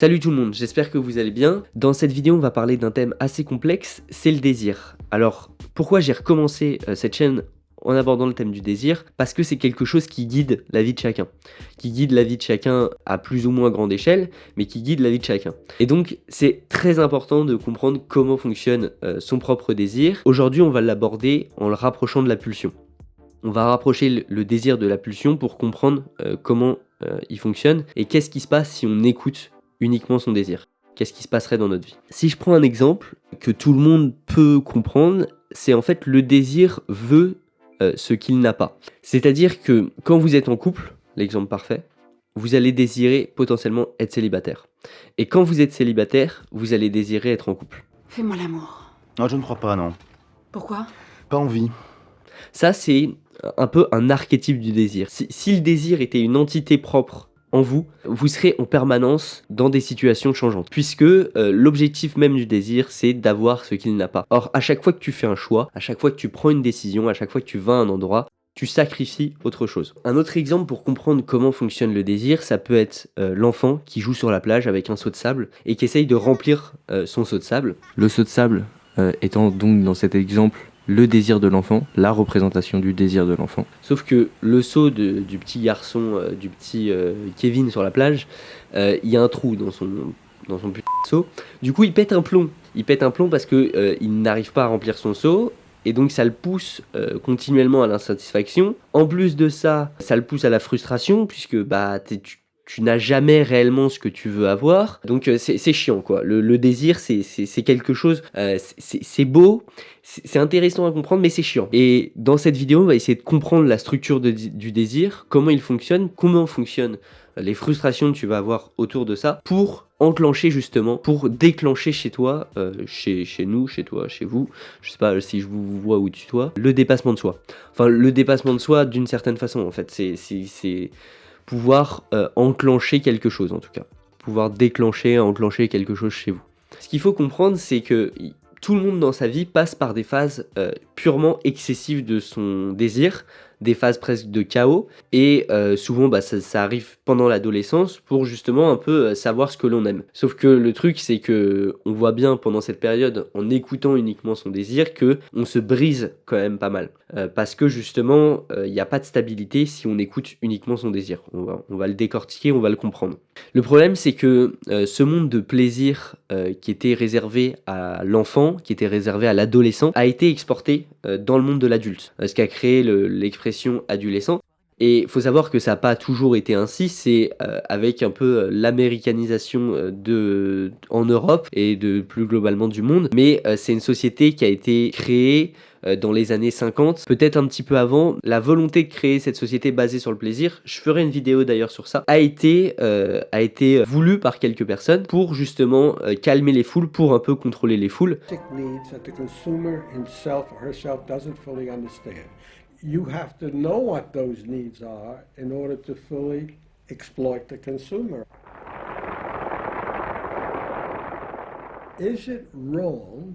Salut tout le monde, j'espère que vous allez bien. Dans cette vidéo, on va parler d'un thème assez complexe, c'est le désir. Alors, pourquoi j'ai recommencé cette chaîne en abordant le thème du désir? Parce que c'est quelque chose qui guide la vie de chacun. Qui guide la vie de chacun à plus ou moins grande échelle, mais qui guide la vie de chacun. Et donc, c'est très important de comprendre comment fonctionne son propre désir. Aujourd'hui, on va l'aborder en le rapprochant de la pulsion. On va rapprocher le désir de la pulsion pour comprendre comment il fonctionne et qu'est-ce qui se passe si on écoute uniquement son désir. Qu'est-ce qui se passerait dans notre vie? Si je prends un exemple que tout le monde peut comprendre, c'est en fait le désir veut ce qu'il n'a pas. C'est-à-dire que quand vous êtes en couple, l'exemple parfait, vous allez désirer potentiellement être célibataire. Et quand vous êtes célibataire, vous allez désirer être en couple. Fais-moi l'amour. Non, je ne crois pas, non. Pourquoi? Pas envie. Ça, c'est un peu un archétype du désir. Si le désir était une entité propre en vous, vous serez en permanence dans des situations changeantes. Puisque l'objectif même du désir, c'est d'avoir ce qu'il n'a pas. Or, à chaque fois que tu fais un choix, à chaque fois que tu prends une décision, à chaque fois que tu vas à un endroit, tu sacrifies autre chose. Un autre exemple pour comprendre comment fonctionne le désir, ça peut être l'enfant qui joue sur la plage avec un seau de sable et qui essaye de remplir son seau de sable. Le seau de sable étant donc dans cet exemple le désir de l'enfant, la représentation du désir de l'enfant. Sauf que le seau du petit garçon, du petit Kevin sur la plage, il y a un trou dans son putain de seau. Du coup, il pète un plomb. Il pète un plomb parce que il n'arrive pas à remplir son seau. Et donc ça le pousse continuellement à l'insatisfaction. En plus de ça, ça le pousse à la frustration, puisque tu n'as jamais réellement ce que tu veux avoir. Donc c'est chiant, quoi. Le désir, c'est quelque chose, c'est beau, c'est intéressant à comprendre, mais c'est chiant. Et dans cette vidéo, on va essayer de comprendre la structure du désir, comment il fonctionne, comment fonctionnent les frustrations que tu vas avoir autour de ça, pour enclencher justement, pour déclencher chez toi, chez nous, chez toi, chez vous, je sais pas si je vous vois ou tutoie, le dépassement de soi. Enfin, le dépassement de soi d'une certaine façon, en fait. C'est pouvoir enclencher quelque chose, en tout cas. Pouvoir déclencher, enclencher quelque chose chez vous. Ce qu'il faut comprendre, c'est que tout le monde dans sa vie passe par des phases purement excessives de son désir, des phases presque de chaos, et souvent ça arrive pendant l'adolescence pour justement un peu savoir ce que l'on aime. Sauf que le truc, c'est que on voit bien pendant cette période, en écoutant uniquement son désir, que on se brise quand même pas mal. Parce que justement, il n'y a pas de stabilité si on écoute uniquement son désir. On va le décortiquer, on va le comprendre. Le problème, c'est que ce monde de plaisir qui était réservé à l'enfant, qui était réservé à l'adolescent, a été exporté dans le monde de l'adulte. Ce qui a créé l'expression adolescent. Et il faut savoir que ça n'a pas toujours été ainsi, c'est avec un peu l'américanisation en Europe et de plus globalement du monde, mais c'est une société qui a été créée dans les années 50, peut-être un petit peu avant. La volonté de créer cette société basée sur le plaisir, je ferai une vidéo d'ailleurs sur ça, a été voulue par quelques personnes pour justement calmer les foules, pour un peu contrôler les foules. You have to know what those needs are in order to fully exploit the consumer. Is it wrong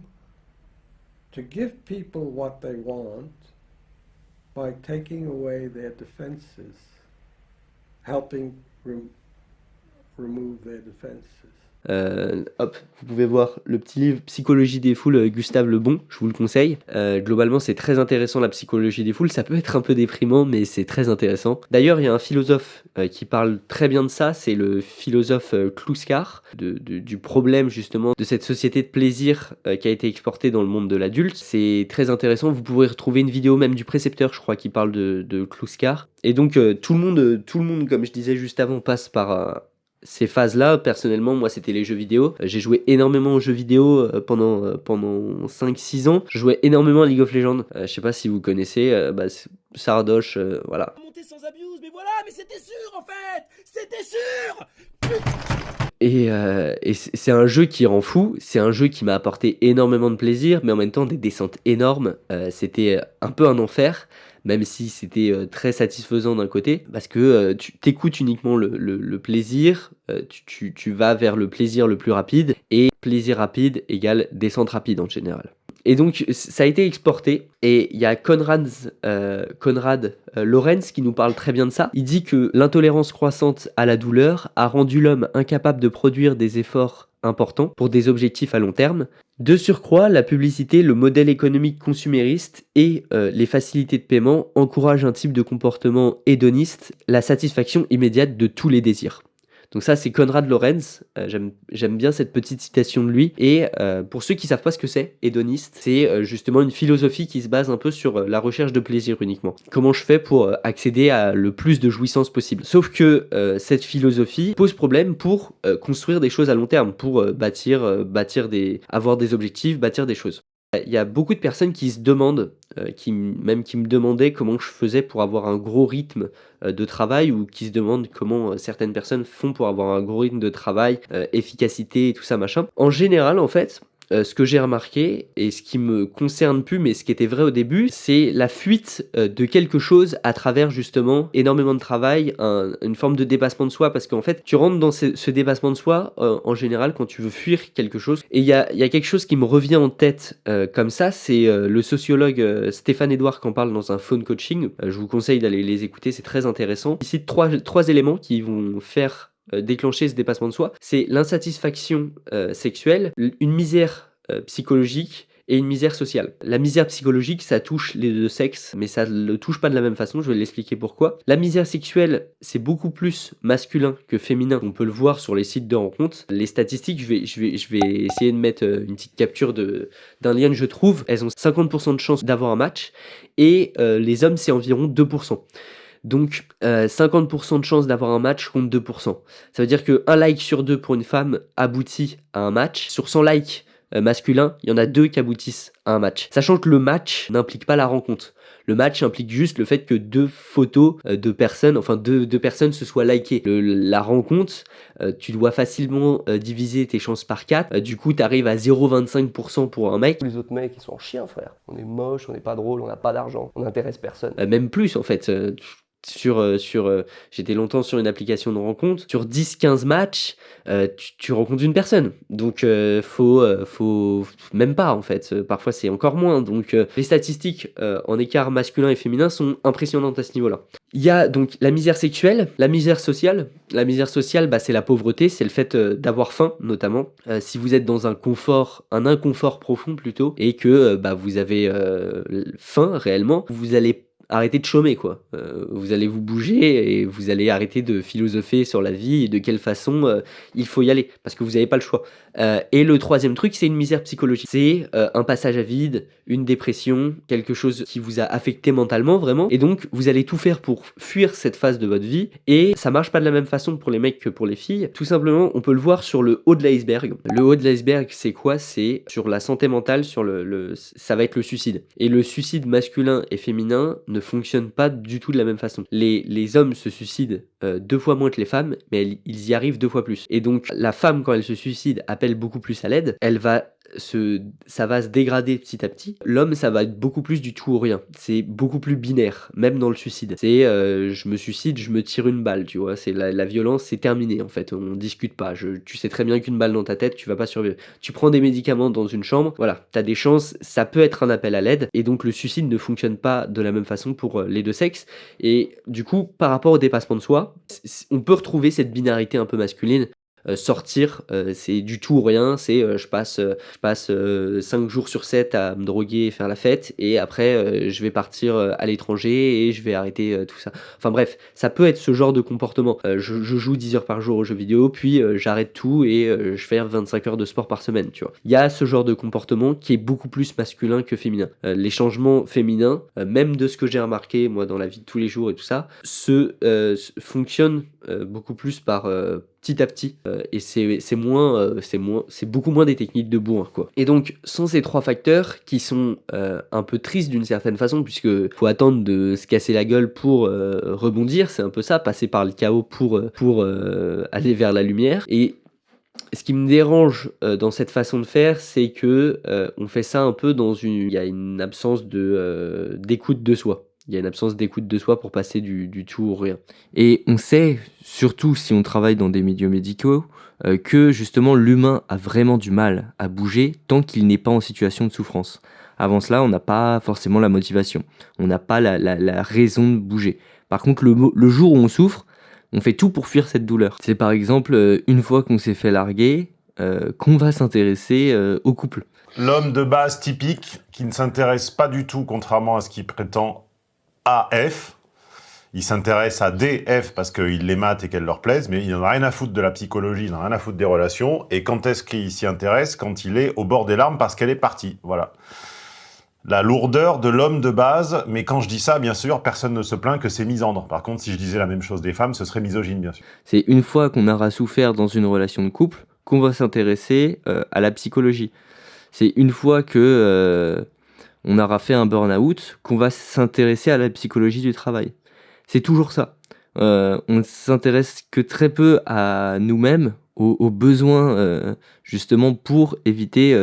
to give people what they want by taking away their defenses, helping remove their defenses? Hop, vous pouvez voir le petit livre Psychologie des foules, Gustave Le Bon, je vous le conseille. Globalement, c'est très intéressant, la psychologie des foules. Ça peut être un peu déprimant, mais c'est très intéressant. D'ailleurs, il y a un philosophe qui parle très bien de ça, c'est le philosophe Kluskar, du problème justement de cette société de plaisir qui a été exportée dans le monde de l'adulte. C'est très intéressant, vous pourrez retrouver une vidéo même du précepteur, je crois, qui parle de Kluskar. Et donc, tout le monde, comme je disais juste avant, passe par ces phases-là. Personnellement, moi, c'était les jeux vidéo. J'ai joué énormément aux jeux vidéo pendant 5-6 ans. Je jouais énormément à League of Legends. Je sais pas si vous connaissez, Sardoche, voilà. Monter sans abuse, mais voilà, mais c'était sûr en fait. C'était sûr. Et c'est un jeu qui rend fou, c'est un jeu qui m'a apporté énormément de plaisir, mais en même temps des descentes énormes. C'était un peu un enfer, même si c'était très satisfaisant d'un côté, parce que tu t'écoutes uniquement le plaisir, tu vas vers le plaisir le plus rapide, et plaisir rapide égale descente rapide en général. Et donc ça a été exporté, et il y a Konrad Lorenz qui nous parle très bien de ça. Il dit que l'intolérance croissante à la douleur a rendu l'homme incapable de produire des efforts importants pour des objectifs à long terme. De surcroît, la publicité, le modèle économique consumériste et les facilités de paiement encouragent un type de comportement hédoniste, la satisfaction immédiate de tous les désirs. Donc ça, c'est Konrad Lorenz. J'aime bien cette petite citation de lui. Et pour ceux qui savent pas ce que c'est, hédoniste, c'est justement une philosophie qui se base un peu sur la recherche de plaisir uniquement. Comment je fais pour accéder à le plus de jouissance possible. Sauf que cette philosophie pose problème pour construire des choses à long terme, pour avoir des objectifs, bâtir des choses. Il y a beaucoup de personnes qui se demandent, qui me demandaient comment je faisais pour avoir un gros rythme de travail, ou qui se demandent comment certaines personnes font pour avoir un gros rythme de travail, efficacité et tout ça machin. En général, en fait, ce que j'ai remarqué, et ce qui me concerne plus, mais ce qui était vrai au début, c'est la fuite de quelque chose à travers justement énormément de travail, une forme de dépassement de soi, parce qu'en fait, tu rentres dans ce dépassement de soi en général quand tu veux fuir quelque chose. Et il y a quelque chose qui me revient en tête comme ça, c'est le sociologue Stéphane Edouard qui en parle dans un phone coaching. Je vous conseille d'aller les écouter, c'est très intéressant. Il cite trois éléments qui vont faire déclencher ce dépassement de soi. C'est l'insatisfaction sexuelle, une misère psychologique et une misère sociale. La misère psychologique, ça touche les deux sexes, mais ça ne le touche pas de la même façon, je vais l'expliquer pourquoi. La misère sexuelle, c'est beaucoup plus masculin que féminin. On peut le voir sur les sites de rencontres. Les statistiques, je vais essayer de mettre une petite capture d'un lien que je trouve. Elles ont 50% de chance d'avoir un match, et les hommes, c'est environ 2%. Donc 50% de chance d'avoir un match contre 2%. Ça veut dire que 1 like sur 2 pour une femme aboutit à un match. Sur 100 likes masculins, il y en a 2 qui aboutissent à un match. Sachant que le match n'implique pas la rencontre. Le match implique juste le fait que 2 photos de personnes, enfin deux personnes se soient likées. La rencontre, tu dois facilement diviser tes chances par 4. Du coup, tu arrives à 0,25% pour un mec. Les autres mecs, ils sont en chien, frère. On est moche, on n'est pas drôle, on n'a pas d'argent, on n'intéresse personne. Même plus en fait. J'étais longtemps sur une application de rencontre. Sur 10-15 matchs, tu rencontres une personne. Donc faut même pas en fait. Parfois c'est encore moins. Donc les statistiques en écart masculin et féminin sont impressionnantes à ce niveau-là. Il y a donc la misère sexuelle, la misère sociale. La misère sociale, c'est la pauvreté, c'est le fait d'avoir faim notamment. Si vous êtes dans un inconfort profond plutôt, et que vous avez faim réellement, vous allez arrêtez de chômer quoi. Vous allez vous bouger et vous allez arrêter de philosopher sur la vie et de quelle façon il faut y aller, parce que vous n'avez pas le choix. Et le troisième truc, c'est une misère psychologique. C'est un passage à vide, une dépression, quelque chose qui vous a affecté mentalement vraiment. Et donc vous allez tout faire pour fuir cette phase de votre vie, et ça marche pas de la même façon pour les mecs que pour les filles. Tout simplement, on peut le voir sur le haut de l'iceberg. Le haut de l'iceberg, c'est quoi? C'est sur la santé mentale, sur ça va être le suicide. Et le suicide masculin et féminin ne fonctionne pas du tout de la même façon. Les hommes se suicident 2 fois moins que les femmes, mais ils y arrivent 2 fois plus. Et donc la femme, quand elle se suicide, appelle beaucoup plus à l'aide. Ça va se dégrader petit à petit. L'homme, ça va être beaucoup plus du tout ou rien. C'est beaucoup plus binaire, même dans le suicide. C'est je me suicide, je me tire une balle, tu vois. C'est la violence, c'est terminé en fait. On discute pas. Tu sais très bien qu'une balle dans ta tête, tu vas pas survivre. Tu prends des médicaments dans une chambre, voilà, t'as des chances. Ça peut être un appel à l'aide. Et donc le suicide ne fonctionne pas de la même façon pour les deux sexes. Et du coup, par rapport au dépassement de soi, on peut retrouver cette binarité un peu masculine. Sortir, c'est du tout ou rien, c'est je passe 5 jours sur 7 à me droguer et faire la fête, et après je vais partir à l'étranger et je vais arrêter tout ça. Enfin bref, ça peut être ce genre de comportement. Je joue 10 heures par jour aux jeux vidéo, puis j'arrête tout et je fais 25 heures de sport par semaine, tu vois. Il y a ce genre de comportement qui est beaucoup plus masculin que féminin. Les changements féminins, même de ce que j'ai remarqué moi dans la vie de tous les jours et tout ça, fonctionnent beaucoup plus par petit à petit, et c'est beaucoup moins des techniques de bourrin quoi. Et donc sans ces 3 facteurs qui sont un peu tristes d'une certaine façon, puisque faut attendre de se casser la gueule pour rebondir, c'est un peu ça, passer par le chaos pour aller vers la lumière. Et ce qui me dérange dans cette façon de faire, c'est que on fait ça un peu il y a une absence d'écoute de soi. Il y a une absence d'écoute de soi pour passer du tout au rien. Et on sait, surtout si on travaille dans des milieux médicaux, que justement l'humain a vraiment du mal à bouger tant qu'il n'est pas en situation de souffrance. Avant cela, on n'a pas forcément la motivation, on n'a pas la raison de bouger. Par contre, le jour où on souffre, on fait tout pour fuir cette douleur. C'est par exemple une fois qu'on s'est fait larguer, qu'on va s'intéresser au couple. L'homme de base typique qui ne s'intéresse pas du tout, contrairement à ce qu'il prétend, à F. Il s'intéresse à D, F parce qu'il les mate et qu'elles leur plaisent, mais il n'en a rien à foutre de la psychologie, il n'en a rien à foutre des relations. Et quand est-ce qu'il s'y intéresse? Quand il est au bord des larmes parce qu'elle est partie. Voilà. La lourdeur de l'homme de base, mais quand je dis ça, bien sûr, personne ne se plaint que c'est misandre. Par contre, si je disais la même chose des femmes, ce serait misogyne, bien sûr. C'est une fois qu'on aura souffert dans une relation de couple qu'on va s'intéresser à la psychologie. C'est une fois que on aura fait un burn-out qu'on va s'intéresser à la psychologie du travail. C'est toujours ça. On ne s'intéresse que très peu à nous-mêmes, aux besoins justement pour éviter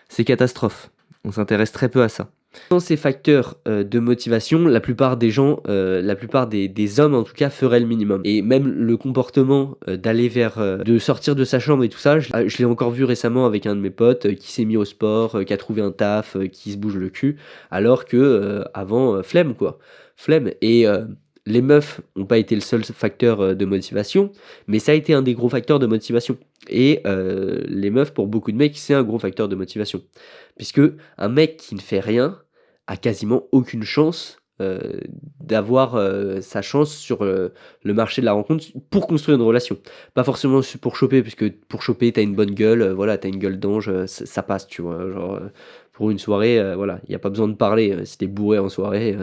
ces catastrophes. On s'intéresse très peu à ça. Sans ces facteurs de motivation, la plupart des gens, la plupart des hommes en tout cas, feraient le minimum. Et même le comportement d'aller de sortir de sa chambre et tout ça, je l'ai encore vu récemment avec un de mes potes qui s'est mis au sport, qui a trouvé un taf, qui se bouge le cul, alors que avant, flemme quoi. Flemme. Et les meufs n'ont pas été le seul facteur de motivation, mais ça a été un des gros facteurs de motivation. Et les meufs, pour beaucoup de mecs, c'est un gros facteur de motivation. Puisque un mec qui ne fait rien a quasiment aucune chance d'avoir sa chance sur le marché de la rencontre pour construire une relation. Pas forcément pour choper, puisque pour choper, t'as une bonne gueule, voilà, t'as une gueule d'ange, ça passe, tu vois. Genre, pour une soirée, voilà, il n'y a pas besoin de parler. Si t'es bourré en soirée,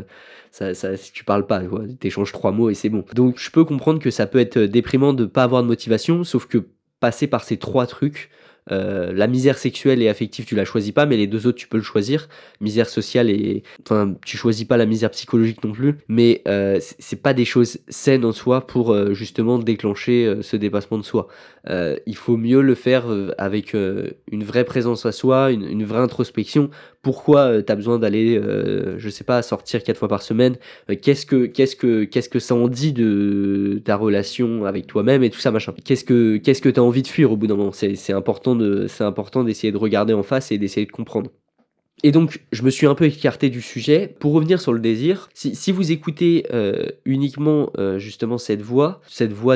si tu parles pas, t'échanges 3 mots et c'est bon. Donc je peux comprendre que ça peut être déprimant de pas avoir de motivation, sauf que passer par ces 3 trucs, la misère sexuelle et affective tu la choisis pas, mais les 2 autres tu peux le choisir. Misère sociale enfin tu choisis pas la misère psychologique non plus, mais c'est pas des choses saines en soi pour justement déclencher ce dépassement de soi. Il faut mieux le faire avec une vraie présence à soi, une vraie introspection. Pourquoi t'as besoin d'aller je sais pas, sortir 4 fois par semaine, qu'est-ce que ça en dit de ta relation avec toi-même et tout ça machin. Qu'est-ce que t'as envie de fuir au bout d'un moment. C'est important d'essayer de regarder en face et d'essayer de comprendre. Et donc, je me suis un peu écarté du sujet. Pour revenir sur le désir, si vous écoutez uniquement justement cette voix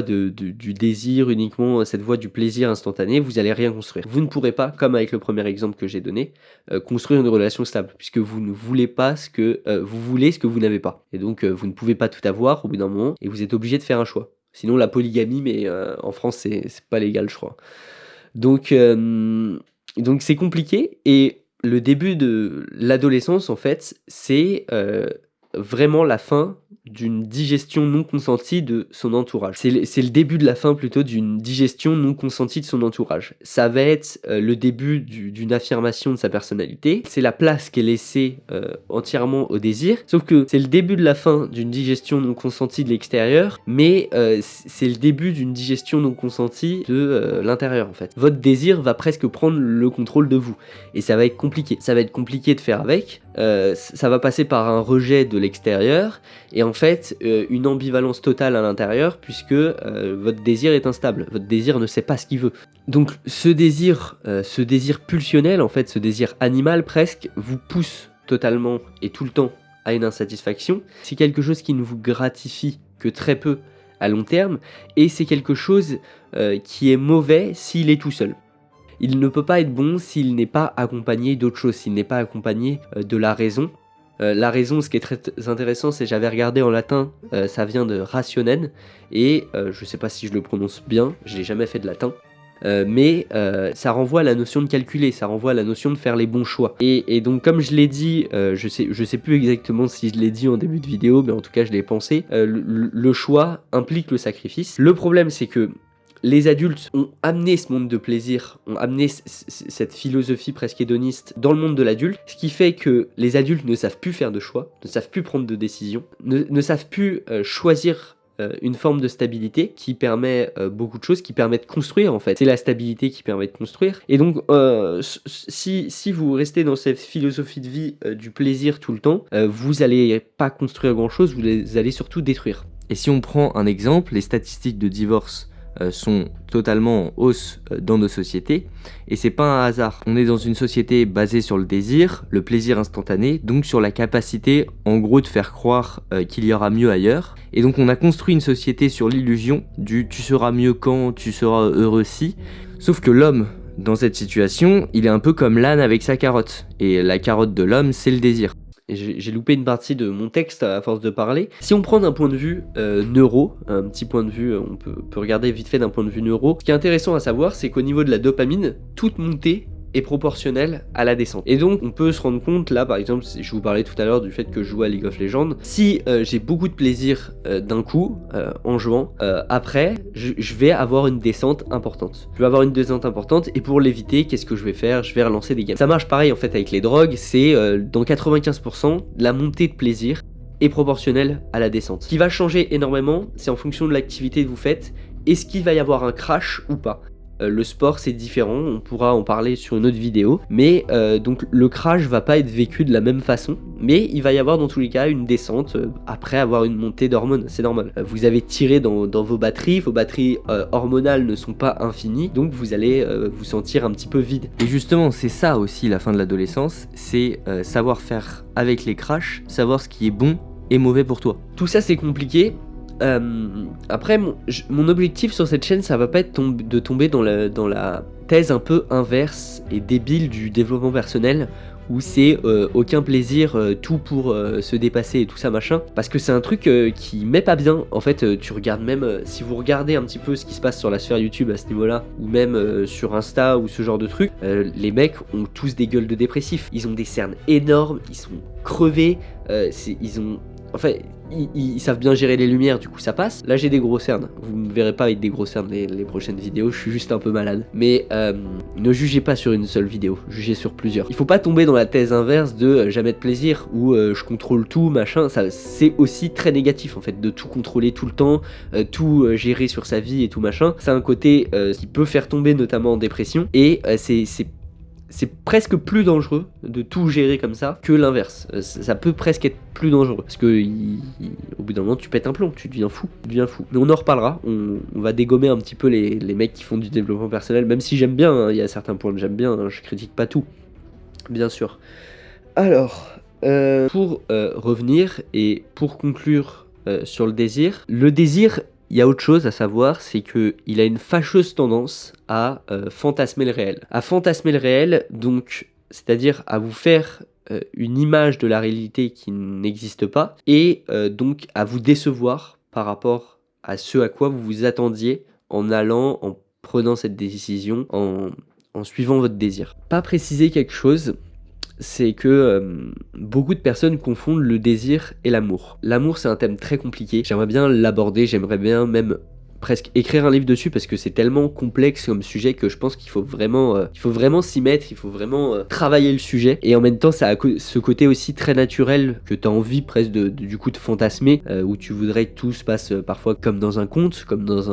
du désir, uniquement cette voix du plaisir instantané, vous allez rien construire. Vous ne pourrez pas, comme avec le premier exemple que j'ai donné, construire une relation stable, puisque vous ne voulez pas vous voulez ce que vous n'avez pas. Et donc, vous ne pouvez pas tout avoir au bout d'un moment, et vous êtes obligé de faire un choix. Sinon, la polygamie, mais en France, c'est pas légal, je crois. Donc c'est compliqué, et le début de l'adolescence, en fait, c'est vraiment la fin d'une digestion non consentie de son entourage. C'est le début de la fin plutôt d'une digestion non consentie de son entourage. Ça va être le début d'une affirmation de sa personnalité. C'est la place qui est laissée entièrement au désir. Sauf que c'est le début de la fin d'une digestion non consentie de l'extérieur, mais c'est le début d'une digestion non consentie de l'intérieur en fait. Votre désir va presque prendre le contrôle de vous. Et ça va être compliqué. Ça va être compliqué de faire avec. Ça va passer par un rejet de l'extérieur et en fait une ambivalence totale à l'intérieur puisque votre désir est instable, votre désir ne sait pas ce qu'il veut. Donc ce désir pulsionnel, en fait ce désir animal presque, vous pousse totalement et tout le temps à une insatisfaction. C'est quelque chose qui ne vous gratifie que très peu à long terme et c'est quelque chose qui est mauvais s'il est tout seul. Il ne peut pas être bon s'il n'est pas accompagné d'autre chose, s'il n'est pas accompagné de la raison. La raison, ce qui est très intéressant, c'est j'avais regardé en latin, ça vient de rationem, et je sais pas si je le prononce bien, je n'ai jamais fait de latin, mais ça renvoie à la notion de calculer, ça renvoie à la notion de faire les bons choix. Et donc comme je l'ai dit, je sais plus exactement si je l'ai dit en début de vidéo, mais en tout cas je l'ai pensé, le choix implique le sacrifice. Le problème c'est que les adultes ont amené ce monde de plaisir, ont amené cette philosophie presque hédoniste dans le monde de l'adulte, ce qui fait que les adultes ne savent plus faire de choix, ne savent plus prendre de décisions, ne savent plus choisir une forme de stabilité qui permet beaucoup de choses, qui permet de construire en fait. C'est la stabilité qui permet de construire. Et donc, si vous restez dans cette philosophie de vie du plaisir tout le temps, vous n'allez pas construire grand chose, vous allez surtout détruire. Et si on prend un exemple, les statistiques de divorce sont totalement en hausse dans nos sociétés, et c'est pas un hasard. On est dans une société basée sur le désir, le plaisir instantané, donc sur la capacité en gros de faire croire qu'il y aura mieux ailleurs, et donc on a construit une société sur l'illusion du tu seras mieux quand, tu seras heureux si, sauf que l'homme dans cette situation, il est un peu comme l'âne avec sa carotte, et la carotte de l'homme c'est le désir. Et j'ai loupé une partie de mon texte à force de parler. Si on prend d'un point de vue neuro, un petit point de vue, on peut regarder vite fait d'un point de vue neuro, ce qui est intéressant à savoir, c'est qu'au niveau de la dopamine, toute montée est proportionnelle à la descente. Et donc on peut se rendre compte, là par exemple, je vous parlais tout à l'heure du fait que je joue à League of Legends, si j'ai beaucoup de plaisir d'un coup en jouant, après je vais avoir une descente importante. Je vais avoir une descente importante, et pour l'éviter, qu'est-ce que je vais faire? Je vais relancer des games. Ça marche pareil en fait avec les drogues, c'est dans 95%, la montée de plaisir est proportionnelle à la descente. Ce qui va changer énormément, c'est en fonction de l'activité que vous faites, est-ce qu'il va y avoir un crash ou pas. Le sport c'est différent, on pourra en parler sur une autre vidéo, mais donc le crash va pas être vécu de la même façon, mais il va y avoir dans tous les cas une descente après avoir une montée d'hormones, c'est normal. Vous avez tiré dans vos batteries hormonales ne sont pas infinies, donc vous allez vous sentir un petit peu vide. Et justement, c'est ça aussi la fin de l'adolescence, c'est savoir faire avec les crashs, savoir ce qui est bon et mauvais pour toi. Tout ça c'est compliqué. Après, mon objectif sur cette chaîne, ça va pas être de tomber dans la thèse un peu inverse et débile du développement personnel, où c'est aucun plaisir, tout pour se dépasser et tout ça machin, parce que c'est un truc qui met pas bien. En fait, tu regardes même, si vous regardez un petit peu ce qui se passe sur la sphère YouTube à ce niveau-là, ou même sur Insta ou ce genre de truc, les mecs ont tous des gueules de dépressifs. Ils ont des cernes énormes, ils sont crevés, ils savent bien gérer les lumières, du coup ça passe. Là j'ai des gros cernes, vous me verrez pas avec des gros cernes les prochaines vidéos, je suis juste un peu malade. Mais ne jugez pas sur une seule vidéo, jugez sur plusieurs. Il faut pas tomber dans la thèse inverse de jamais de plaisir, ou je contrôle tout, machin. Ça, c'est aussi très négatif en fait, de tout contrôler tout le temps, tout gérer sur sa vie et tout machin. C'est un côté qui peut faire tomber notamment en dépression, et c'est presque plus dangereux de tout gérer comme ça que l'inverse. Ça peut presque être plus dangereux, parce que au bout d'un moment tu pètes un plomb, tu deviens fou. Mais on en reparlera, on va dégommer un petit peu les mecs qui font du développement personnel, même si j'aime bien, hein, il y a certains points que j'aime bien, hein, je critique pas tout, bien sûr. Alors, pour revenir et pour conclure sur le désir, il y a autre chose à savoir, c'est qu'il a une fâcheuse tendance à fantasmer le réel. À fantasmer le réel, donc, c'est-à-dire à vous faire une image de la réalité qui n'existe pas, et donc à vous décevoir par rapport à ce à quoi vous vous attendiez en prenant cette décision, en suivant votre désir. Pas préciser quelque chose, c'est que beaucoup de personnes confondent le désir et l'amour. L'amour, c'est un thème très compliqué. J'aimerais bien l'aborder, j'aimerais bien même presque écrire un livre dessus, parce que c'est tellement complexe comme sujet que je pense qu'il faut vraiment s'y mettre, il faut vraiment travailler le sujet. Et en même temps, ça a ce côté aussi très naturel que tu as envie presque du coup de fantasmer, où tu voudrais que tout se passe parfois comme dans un conte, comme dans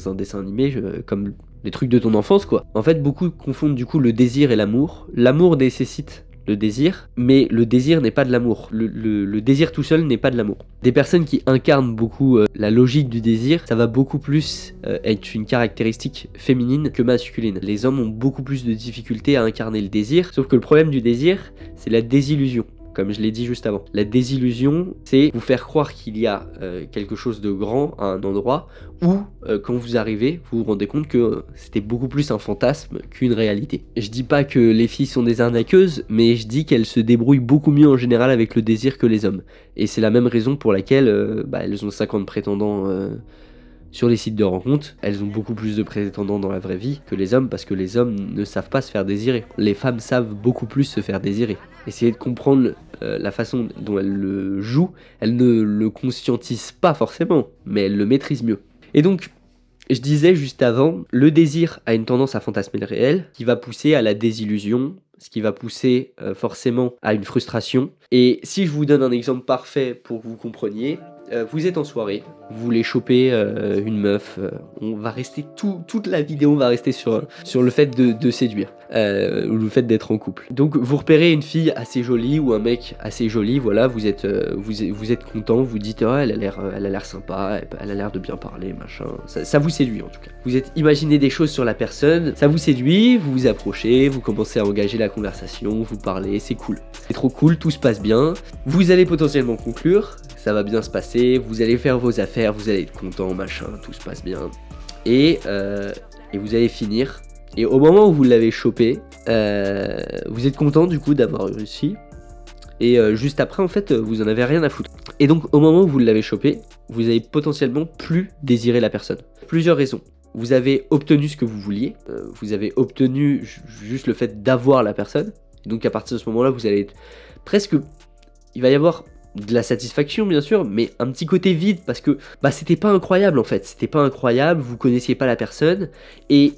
un dessin animé, comme les trucs de ton enfance quoi. En fait, beaucoup confondent du coup le désir et l'amour. L'amour nécessite le désir, mais le désir n'est pas de l'amour. Le désir tout seul n'est pas de l'amour. Des personnes qui incarnent beaucoup la logique du désir, ça va beaucoup plus être une caractéristique féminine que masculine. Les hommes ont beaucoup plus de difficultés à incarner le désir, sauf que le problème du désir, c'est la désillusion. Comme je l'ai dit juste avant. La désillusion, c'est vous faire croire qu'il y a quelque chose de grand à un endroit où, quand vous arrivez, vous vous rendez compte que c'était beaucoup plus un fantasme qu'une réalité. Je dis pas que les filles sont des arnaqueuses, mais je dis qu'elles se débrouillent beaucoup mieux en général avec le désir que les hommes. Et c'est la même raison pour laquelle elles ont 50 prétendants sur les sites de rencontres. Elles ont beaucoup plus de prétendants dans la vraie vie que les hommes, parce que les hommes ne savent pas se faire désirer. Les femmes savent beaucoup plus se faire désirer. Essayez de comprendre la façon dont elles le jouent. Elles ne le conscientisent pas forcément, mais elles le maîtrisent mieux. Et donc, je disais juste avant, le désir a une tendance à fantasmer le réel, qui va pousser à la désillusion, ce qui va pousser forcément à une frustration. Et si je vous donne un exemple parfait pour que vous compreniez, vous êtes en soirée, vous voulez choper une meuf, on va rester toute la vidéo, on va rester sur le fait de séduire, ou le fait d'être en couple. Donc vous repérez une fille assez jolie ou un mec assez joli, voilà, vous êtes content, vous dites oh, elle a l'air sympa, elle a l'air de bien parler, machin, ça vous séduit en tout cas. Vous êtes imaginé des choses sur la personne, ça vous séduit, vous vous approchez, vous commencez à engager la conversation, vous parlez, c'est cool. C'est trop cool, tout se passe bien, vous allez potentiellement conclure, ça va bien se passer, vous allez faire vos affaires, vous allez être content, machin, tout se passe bien. Et vous allez finir. Et au moment où vous l'avez chopé, vous êtes content du coup d'avoir réussi. Et juste après, en fait, vous en avez rien à foutre. Et donc, au moment où vous l'avez chopé, vous avez potentiellement plus désiré la personne. Plusieurs raisons. Vous avez obtenu ce que vous vouliez. Vous avez obtenu juste le fait d'avoir la personne. Donc, à partir de ce moment-là, vous allez être presque... Il va y avoir de la satisfaction, bien sûr, mais un petit côté vide parce que c'était pas incroyable en fait. C'était pas incroyable, vous connaissiez pas la personne. Et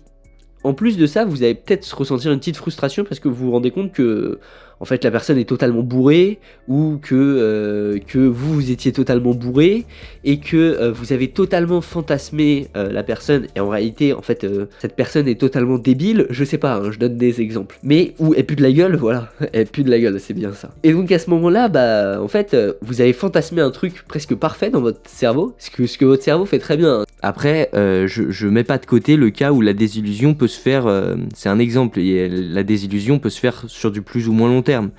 en plus de ça, vous allez peut-être ressentir une petite frustration parce que vous vous rendez compte que en fait la personne est totalement bourrée ou que vous étiez totalement bourré et que vous avez totalement fantasmé la personne et en réalité en fait cette personne est totalement débile, je sais pas, hein, je donne des exemples. Mais où elle pue de la gueule, voilà, elle pue de la gueule, c'est bien ça. Et donc à ce moment-là, en fait vous avez fantasmé un truc presque parfait dans votre cerveau, ce que votre cerveau fait très bien. Hein. Après, je mets pas de côté le cas où la désillusion peut se faire, c'est un exemple, et la désillusion peut se faire sur du plus ou moins long terme,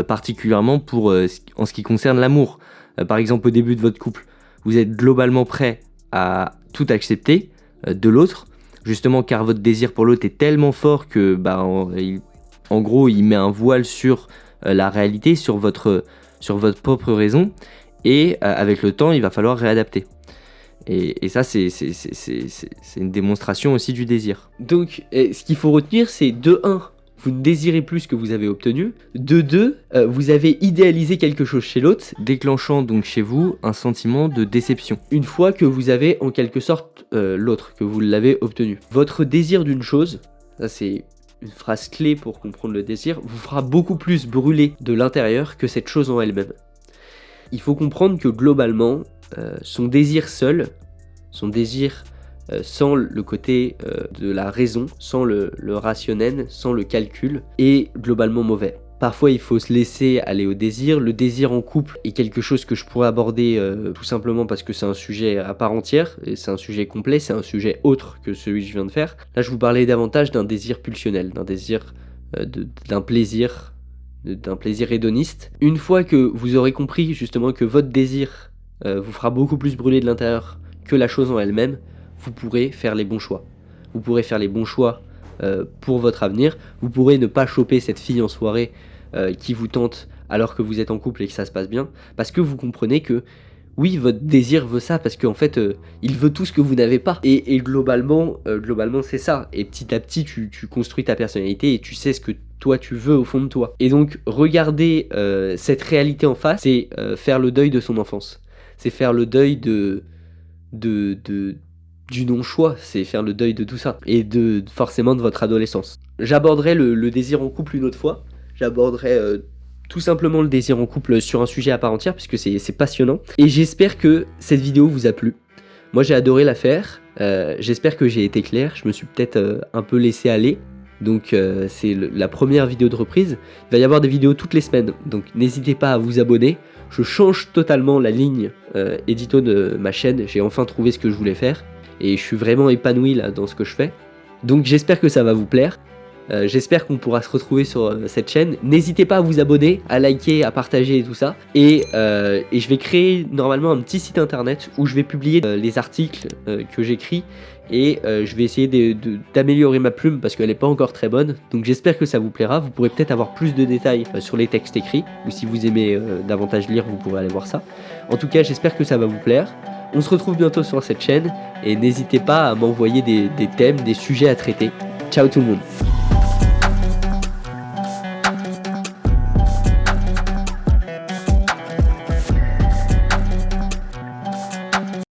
particulièrement en ce qui concerne l'amour. Par exemple, au début de votre couple, vous êtes globalement prêt à tout accepter de l'autre, justement car votre désir pour l'autre est tellement fort que, en gros, il met un voile sur la réalité, sur votre propre raison, et avec le temps, il va falloir réadapter. Et ça, c'est une démonstration aussi du désir. Donc, ce qu'il faut retenir, c'est de 1, vous ne désirez plus ce que vous avez obtenu. De 2, vous avez idéalisé quelque chose chez l'autre, déclenchant donc chez vous un sentiment de déception. Une fois que vous avez en quelque sorte l'autre, que vous l'avez obtenu. Votre désir d'une chose, ça c'est une phrase clé pour comprendre le désir, vous fera beaucoup plus brûler de l'intérieur que cette chose en elle-même. Il faut comprendre que globalement, son désir seul, son désir sans le côté de la raison, sans le rationnel, sans le calcul, est globalement mauvais. Parfois il faut se laisser aller au désir. Le désir en couple est quelque chose que je pourrais aborder tout simplement parce que c'est un sujet à part entière, et c'est un sujet complet, c'est un sujet autre que celui que je viens de faire. Là je vous parlais davantage d'un désir pulsionnel, d'un désir, d'un plaisir hédoniste. Une fois que vous aurez compris justement que votre désir vous fera beaucoup plus brûler de l'intérieur que la chose en elle-même, vous pourrez faire les bons choix. Vous pourrez faire les bons choix pour votre avenir. Vous pourrez ne pas choper cette fille en soirée qui vous tente alors que vous êtes en couple et que ça se passe bien, parce que vous comprenez que oui, votre désir veut ça, parce qu'en fait, il veut tout ce que vous n'avez pas. Et globalement, c'est ça. Et petit à petit, tu construis ta personnalité et tu sais ce que toi tu veux au fond de toi. Et donc, regarder cette réalité en face, c'est faire le deuil de son enfance. C'est faire le deuil du non-choix, c'est faire le deuil de tout ça. Et forcément de votre adolescence. J'aborderai le désir en couple une autre fois. J'aborderai tout simplement le désir en couple sur un sujet à part entière, puisque c'est passionnant. Et j'espère que cette vidéo vous a plu. Moi j'ai adoré la faire. J'espère que j'ai été clair. Je me suis peut-être un peu laissé aller. Donc c'est la première vidéo de reprise. Il va y avoir des vidéos toutes les semaines. Donc n'hésitez pas à vous abonner. Je change totalement la ligne édito de ma chaîne. J'ai enfin trouvé ce que je voulais faire. Et je suis vraiment épanoui là dans ce que je fais. Donc j'espère que ça va vous plaire. J'espère qu'on pourra se retrouver sur cette chaîne. N'hésitez pas à vous abonner, à liker, à partager et tout ça. Et je vais créer normalement un petit site internet où je vais publier les articles que j'écris. Et je vais essayer d'améliorer ma plume parce qu'elle n'est pas encore très bonne. Donc j'espère que ça vous plaira. Vous pourrez peut-être avoir plus de détails sur les textes écrits. Ou si vous aimez davantage lire, vous pourrez aller voir ça. En tout cas, j'espère que ça va vous plaire. On se retrouve bientôt sur cette chaîne. Et n'hésitez pas à m'envoyer des thèmes, des sujets à traiter. Ciao tout le monde.